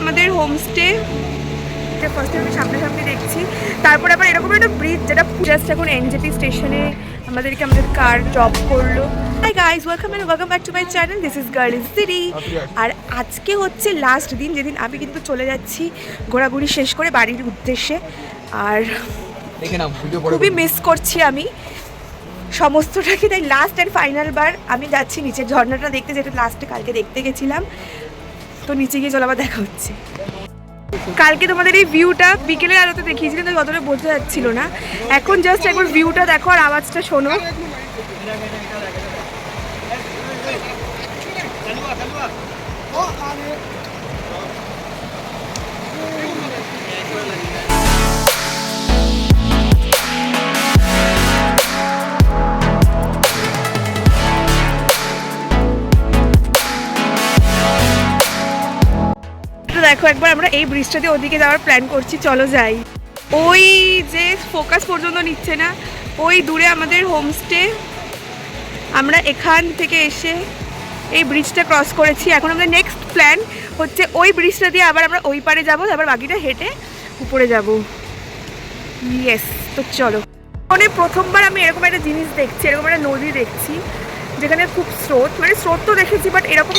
আমাদের হোমস্টে, ফার্স্টে আমি সামনাসামনি দেখছি, তারপরে আবার এরকম একটা ব্রিজ যেটা জাস্ট এখন এনজেপি স্টেশনে আমাদের কার ড্রপ করলো। Hi guys, welcome back to my channel, this is girl is city. আর আজকে হচ্ছে লাস্ট দিন যেদিন আমি কিন্তু চলে যাচ্ছি ঘোরাঘুরি শেষ করে বাড়ির উদ্দেশ্যে। আর খুবই মিস করছি আমি সমস্তটাকে, তাই লাস্ট অ্যান্ড ফাইনাল বার আমি যাচ্ছি নিচের ঝর্ণাটা দেখতে, যেটা লাস্টে কালকে দেখতে গেছিলাম। তো নিচে গিয়ে চলো আবার দেখা হচ্ছে। কালকে তোমাদের এই ভিউটা বিকেলের আলোতে দেখিয়েছিলাম, তো কতটা বোঝা যাচ্ছিল না। এখন জাস্ট একবার ভিউটা দেখো আর আওয়াজটা শোনো। দেখো একবার আমরা এই ব্রিজটা দিয়ে ওদিকে যাওয়ার প্ল্যান করছি, চলো যাই। ওই যে ফোকাস পর্যন্ত নিচ্ছে না, ওই দূরে আমাদের হোমস্টে। আমরা এখান থেকে এসে এই ব্রিজটা ক্রস করেছি। এখন আমাদের নেক্সট প্ল্যান হচ্ছে ওই ব্রিজটা দিয়ে আবার আমরা ওই পারে যাবো, তারপর বাকিটা হেঁটে উপরে যাব। ইয়েস, তো চলো। মানে প্রথমবার আমি এরকম একটা জিনিস দেখছি, এরকম একটা নদী দেখছি যেখানে খুব স্রোত, মানে স্রোত তো দেখেছি বাট এরকম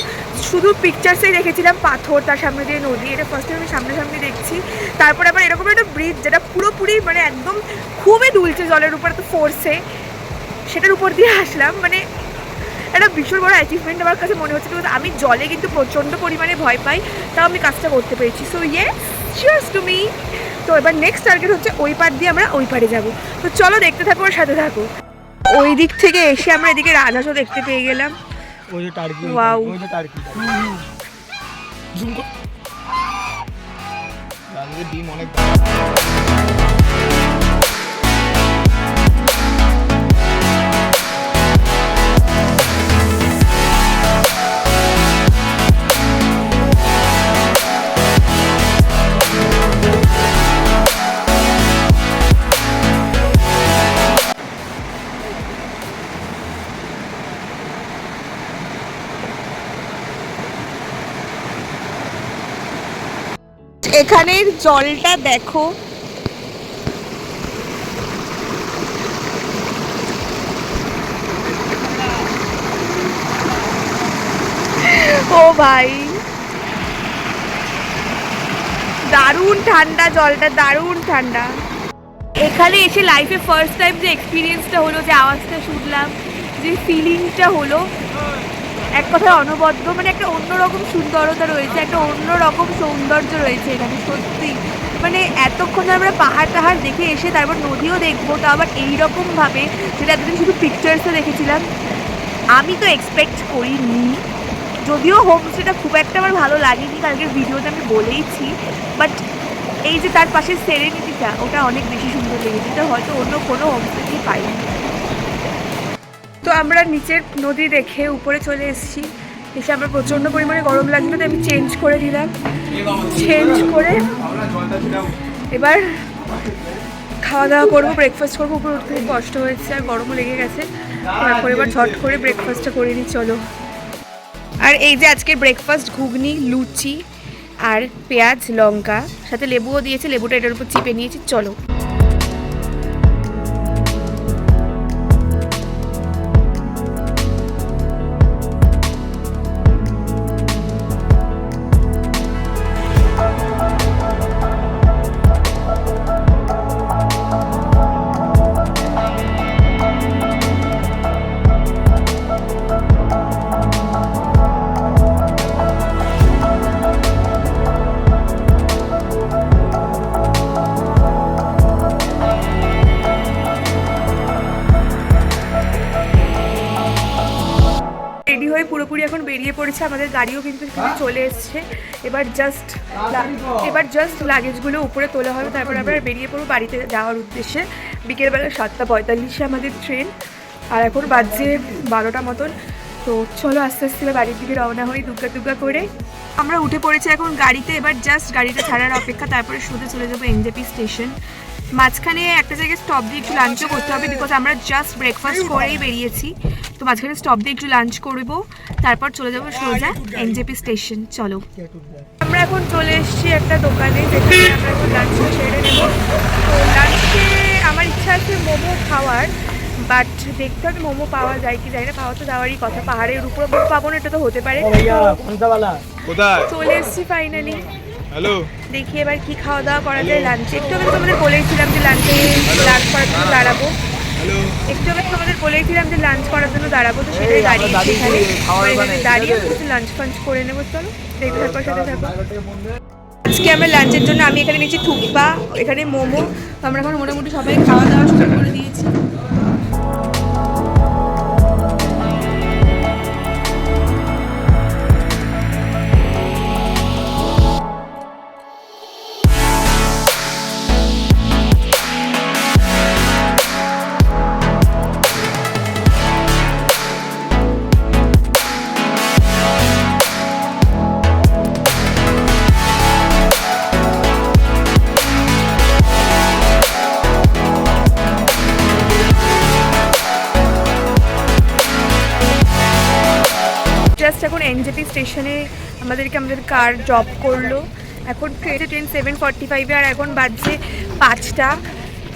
শুধু পিকচার্সেই দেখেছিলাম পাথর, তার সামনে দিয়ে নদী। এটা ফার্স্ট টাইম আমি সামনাসামনি দেখছি। তারপরে আবার এরকম একটা ব্রিজ যেটা পুরোপুরি মানে একদম খুবই দুলছে জলের উপর, তো ফোর্সে সেটার উপর দিয়ে আসলাম। মানে একটা ভীষণ বড় অ্যাচিভমেন্ট আমার কাছে মনে হচ্ছে, বিকজ আমি জলে কিন্তু প্রচণ্ড পরিমাণে ভয় পাই, তাও আমি কাজটা করতে পেরেছি। So yes, cheers to me. তো এবার নেক্সট টার্গেট হচ্ছে ওই পার দিয়ে আমরা ওই পারে যাবো। তো চলো দেখতে থাকো আর সাথে থাকো। ওই দিক থেকে এসে আমরা এদিকে রাজহাঁসও দেখতে পেয়ে গেলাম। ওয়াও, এখানের জলটা দেখো, ও ভাই দারুণ ঠান্ডা জলটা, দারুণ ঠান্ডা। এখানে এসে লাইফে ফার্স্ট টাইম যে এক্সপিরিয়েন্সটা হলো, যে আওয়াজটা শুনলাম, যে ফিলিংটা হলো, এক কথায় অনবদ্য। মানে একটা অন্যরকম সুন্দরতা রয়েছে, একটা অন্যরকম সৌন্দর্য রয়েছে এখানে সত্যি। মানে এতক্ষণ আমরা পাহাড় টাহাড় দেখে এসে তারপর নদীও দেখবো, তা আবার এইরকমভাবে, যেটা এতদিন শুধু পিকচার্সে দেখেছিলাম। আমি তো এক্সপেক্ট করিনি, যদিও হোমস্টেটা খুব একটা আমার ভালো লাগেনি, কালকের ভিডিওতে আমি বলেইছি, বাট এই যে তার পাশে সেরেনিটিটা, ওটা অনেক বেশি সুন্দর লেগেছে, যেটা হয়তো অন্য কোনো হোমস্টেতেই পাইনি। তো আমরা নিচের নদী দেখে উপরে চলে এসেছি। এসে আমার প্রচণ্ড পরিমাণে গরম লাগছিল, তো আমি চেঞ্জ করে দিলাম। চেঞ্জ করে এবার খাওয়া দাওয়া করবো, ব্রেকফাস্ট করবো। উপরে উঠতে খুব কষ্ট হয়েছে আর গরমও লেগে গেছে, তারপর এবার ঝট করে ব্রেকফাস্টটা করে নিই, চলো। আর এই যে আজকে ব্রেকফাস্ট, ঘুগনি, লুচি আর পেঁয়াজ লঙ্কা, সাথে লেবুও দিয়েছে, লেবুটা এটার উপর চিপে নিয়েছি, চলো। রেডি হয়ে পুরোপুরি এখন বেরিয়ে পড়েছে, আমাদের গাড়িও কিন্তু চলে এসছে। এবার জাস্ট লাগেজগুলো উপরে তোলা হবে, তারপর আমরা বেরিয়ে পড়বো বাড়িতে যাওয়ার উদ্দেশ্যে। বিকেলবেলা 7:45 আমাদের ট্রেন, আর এখন বাজছে 12টা মতন। তো চলো আস্তে আস্তে বাড়ির দিকে রওনা হই দুগ্গা দুগ্গা করে। আমরা উঠে পড়েছি এখন গাড়িতে, এবার জাস্ট গাড়িটা ছাড়ার অপেক্ষা, তারপরে সোজা চলে যাবো এনজেপি স্টেশন। মাঝখানে একটা জায়গায় স্টপ দিয়ে একটু লাঞ্চও করতে হবে, বিকজ আমরা জাস্ট ব্রেকফাস্ট করেই বেরিয়েছি। তো মাঝখানে স্টপ দিয়ে একটু লাঞ্চ করবো, তারপর চলে যাবো সোজা এনজেপি স্টেশন, চলো। আমরা আমরা এখন চলে এসেছি একটা দোকানে, যেখানে আমরা এখন লাঞ্চ ছেড়ে নেব। তো লাঞ্চে আমার ইচ্ছা আছে মোমো খাওয়ার, বাট দেখতে হবে মোমো পাওয়া যায় কি যায় না। পাওয়া তো যাওয়ারই কথা, পাহাড়ের উপরে পাবো না এটা তো হতে পারে। চলে এসেছি ফাইনালি। হ্যালো, দেখি এবার কি খাওয়া দাওয়া করা যায় লাঞ্চে। একটু আগে তোমাদের বলেছিলাম যে লাঞ্চে লাঞ্চ করার জন্য দাঁড়াবো। একটু আগে তোমাদের বলেছিলাম যে লাঞ্চ করার জন্য দাঁড়াবো, তো সেটাই দাঁড়িয়েছি এখানে দাঁড়িয়ে লাঞ্চ ফাঞ্চ করে নেবো। চলো দেখতে থাকো, সাথে থাকো। আজকে আমরা লাঞ্চের জন্য আমি এখানে নিয়েছি থুকপা, এখানে মোমো। তো আমরা এখন মোটামুটি সবাই খাওয়া দাওয়া শুরু করে দিয়েছি। জাস্ট এখন এনজেপি স্টেশনে আমাদের কার ড্রপ করলো। এখন ট্রেন 7:45 আর এখন বাজছে 5টা।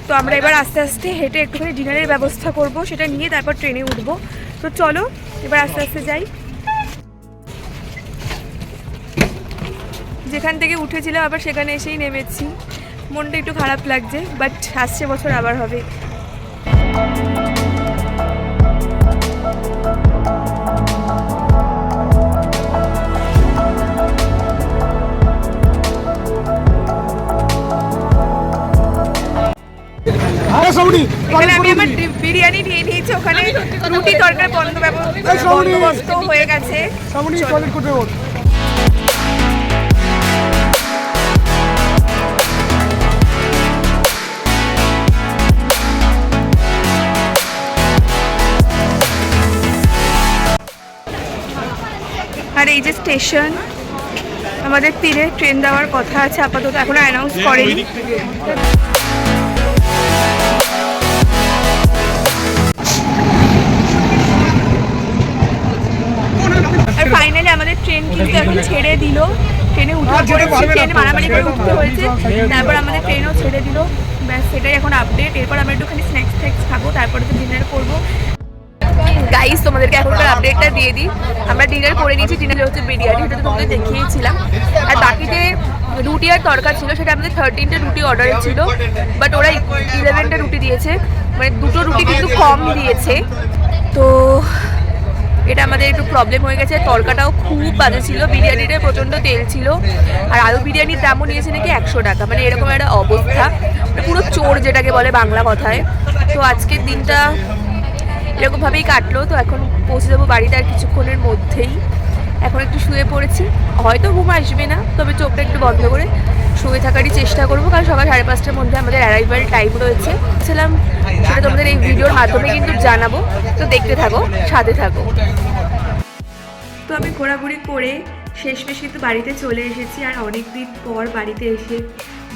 তো আমরা এবার আস্তে আস্তে হেঁটে একটুখানি ডিনারের ব্যবস্থা করব, সেটা নিয়ে তারপর ট্রেনে উঠবো। তো চলো এবার আস্তে আস্তে যাই। যেখান থেকে উঠেছিলাম আবার সেখানে এসেই নেমেছি। মনটা একটু খারাপ লাগছে, বাট আসছে বছর আবার হবে। এখানে আমি আমার বিরিয়ানি নিয়ে নিয়েছি, ওখানে রুটি তরকারি বন্দোবস্ত হয়ে গেছে। আর এই যে স্টেশন, আমাদের 3-এ ট্রেন দেওয়ার কথা আছে, আপাতত এখনো অ্যানাউন্স করেনি। আর ফাইনালি আমাদের ট্রেন কিন্তু এখন ছেড়ে দিল। ট্রেনে উঠে ট্রেনে মারামারি করে উঠতে হয়েছে, তারপর আমাদের ট্রেনও ছেড়ে দিল। ব্যাস সেটাই এখন আপডেট। এরপর আমরা একটুখানি স্ন্যাক্স খাবো, তারপরে তো ডিনার করবো। গাইস তোমাদেরকে এখনকার আপডেটটা দিয়ে দিই। আমরা ডিনার করে নিয়েছি। ডিনার হচ্ছে বিরিয়ানি, সেটা তো তোমাদের দেখিয়েছিলাম। আর বাকিতে রুটি আর তরকা ছিল, সেটা আমাদের 13টে রুটি অর্ডার ছিল, বাট ওরা 11টে রুটি দিয়েছে, মানে 2টো রুটি কিন্তু কম দিয়েছে। তো এটা আমাদের একটু প্রবলেম হয়ে গেছে। তরকাটাও খুব বাজে ছিল, বিরিয়ানিটা প্রচণ্ড তেল ছিল, আর আলু বিরিয়ানির দামও নিয়েছে নাকি 100 টাকা। মানে এরকম একটা অবস্থা, পুরো চোর যেটাকে বলে বাংলা কথায়। তো আজকের দিনটা এরকমভাবেই কাটলো। তো এখন পৌঁছে যাবো বাড়িতে আর কিছুক্ষণের মধ্যেই। এখন একটু শুয়ে পড়েছি, হয়তো ঘুম আসবে না, তবে চোখটা একটু বন্ধ করে শুয়ে থাকারই চেষ্টা করবো, কারণ সকাল 5:30টার মধ্যে আমাদের অ্যারাইভাল টাইম রয়েছে। ছিলাম সেটা তোমাদের এই ভিডিওর মাধ্যমে কিন্তু জানাবো। তো দেখতে থাকো, সাথে থাকো। তো আমি ঘোরাঘুরি করে শেষমেশ কিন্তু বাড়িতে চলে এসেছি। আর অনেক দিন পর বাড়িতে এসে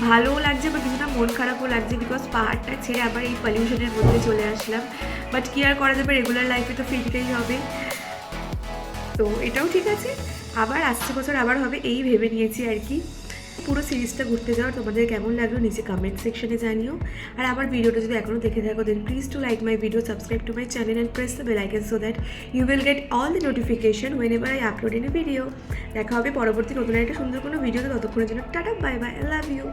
ভালোও লাগছে, বা কিছুটা মন খারাপও লাগছে, বিকজ পাহাড়টা ছেড়ে আবার এই পলিউশনের মধ্যে চলে আসলাম। বাট কি আর করা যাবে, রেগুলার লাইফে তো ফিরতেই হবে। তো এটাও ঠিক আছে, আবার আসছে বছর আবার হবে এই ভেবে নিয়েছি আর কি। পুরো সিরিজটা ঘুরতে যাওয়ার তোমাদের কেমন লাগলো নিচে কমেন্ট সেকশনে জানিও। আর আমার ভিডিওটা যদি এখনও দেখে থাকো, then please to like my video, subscribe to my channel and press the bell icon so that you will get all the notification whenever I upload in a video. দেখা হবে পরবর্তী নতুন একটা সুন্দর কোনো ভিডিওতে। ততক্ষণের জন্য tata, bye bye, I love you.